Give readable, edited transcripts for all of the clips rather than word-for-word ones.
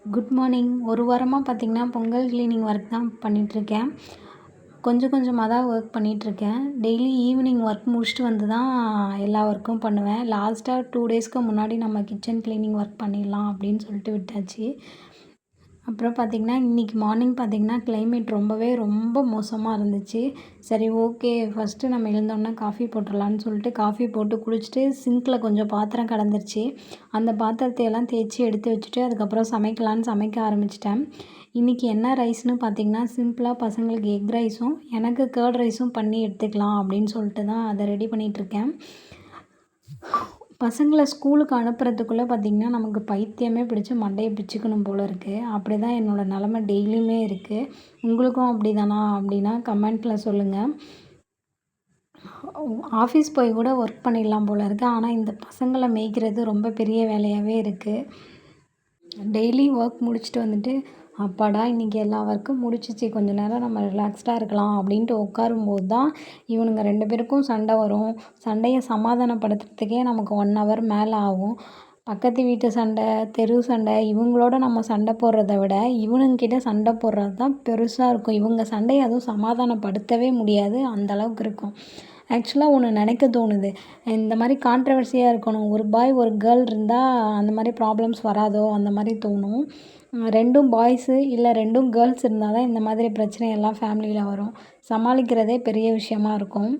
Good morning. ஒரு வாரமாக பார்த்திங்கன்னா பொங்கல் கிளீனிங் ஒர்க் தான் பண்ணிகிட்ருக்கேன். கொஞ்சம் கொஞ்சமாக தான் ஒர்க் பண்ணிகிட்ருக்கேன். டெய்லி ஈவினிங் ஒர்க் முடிச்சுட்டு வந்து தான் எல்லா ஒர்க்கும் பண்ணுவேன். லாஸ்ட்டாக 2 டேஸ்க்கு முன்னாடி நம்ம கிச்சன் கிளீனிங் ஒர்க் பண்ணிடலாம் அப்படின்னு சொல்லிட்டு விட்டாச்சு. அப்புறம் பார்த்திங்கன்னா இன்றைக்கி மார்னிங் பார்த்திங்கன்னா கிளைமேட் ரொம்ப மோசமாக இருந்துச்சு. சரி ஓகே, ஃபஸ்ட்டு நம்ம எழுந்தோடனே காஃபி போட்டுடலான்னு சொல்லிட்டு காஃபி போட்டு குடிச்சிட்டு சிங்க்கில் கொஞ்சம் பாத்திரம் கிடந்துருச்சு. அந்த பாத்திரத்தையெல்லாம் தேய்ச்சி எடுத்து வச்சுட்டு அதுக்கப்புறம் சமைக்க ஆரம்பிச்சிட்டேன். இன்றைக்கி என்ன ரைஸ்னு பார்த்திங்கன்னா சிம்பிளாக பசங்களுக்கு எக் ரைஸும் எனக்கு கர்ட் ரைஸும் பண்ணி எடுத்துக்கலாம் அப்படின்னு சொல்லிட்டு தான் அதை ரெடி பண்ணிகிட்ருக்கேன். பசங்களை ஸ்கூலுக்கு அனுப்புறதுக்குள்ளே பார்த்திங்கன்னா நமக்கு பைத்தியமே பிடிச்சி மண்டையை பிச்சுக்கணும் போல் இருக்குது. அப்படி தான் என்னோடய நிலமை டெய்லியுமே இருக்குது. உங்களுக்கும் அப்படி தானா அப்படின்னா கமெண்ட்டில் சொல்லுங்கள். ஆஃபீஸ் போய் கூட ஒர்க் பண்ணிடலாம் போல் இருக்குது. ஆனால் இந்த பசங்களை மேய்க்கிறது ரொம்ப பெரிய வேலையாகவே இருக்குது. டெய்லி ஒர்க் முடிச்சுட்டு வந்துட்டு அப்பாடா இன்றைக்கி எல்லா ஒர்க்கும் முடிச்சிச்சு, கொஞ்சம் நேரம் நம்ம ரிலாக்ஸ்டாக இருக்கலாம் அப்படின்ட்டு உட்காரும்போது தான் இவனுங்க 2 பேருக்கும் சண்டை வரும். சண்டையை சமாதானப்படுத்துறதுக்கே நமக்கு 1 ஹவர் மேலே ஆகும். பக்கத்து வீட்டு சண்டை, தெரு சண்டை, இவங்களோட நம்ம சண்டை போடுறத விட இவனுங்கிட்ட சண்டை போடுறது தான் பெருசாக இருக்கும். இவங்க சண்டையை அதுவும் சமாதானப்படுத்தவே முடியாது, அந்தளவுக்கு இருக்கும். ஆக்சுவலாக ஒன்று நினைக்க தோணுது, இந்த மாதிரி கான்ட்ரவர்சியாக இருக்கணும், ஒரு பாய் ஒரு கேர்ள் இருந்தால் அந்த மாதிரி ப்ராப்ளம்ஸ் வராதோ அந்த மாதிரி தோணும். 2ம் பாய்ஸு இல்லை 2ம் கேர்ள்ஸ் இருந்தால் தான் இந்த மாதிரி பிரச்சனையெல்லாம் ஃபேமிலியில் வரும். சமாளிக்கிறதே பெரிய விஷயமா இருக்கும்.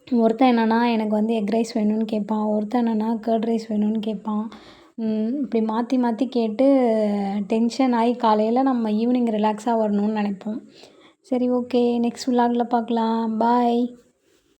ஒருத்தன் என்னென்னா எனக்கு வந்து எக் ரைஸ் வேணும்னு கேட்பான், ஒருத்தன் என்னென்னா கர்ட் ரைஸ் வேணும்னு கேட்பான். இப்படி மாற்றி மாற்றி கேட்டு டென்ஷன் ஆகி காலையில் நம்ம ஈவினிங் ரிலாக்ஸாக வரணும்னு நினைப்போம். சரி ஓகே, நெக்ஸ்ட் விலாகில் பார்க்கலாம். பாய்.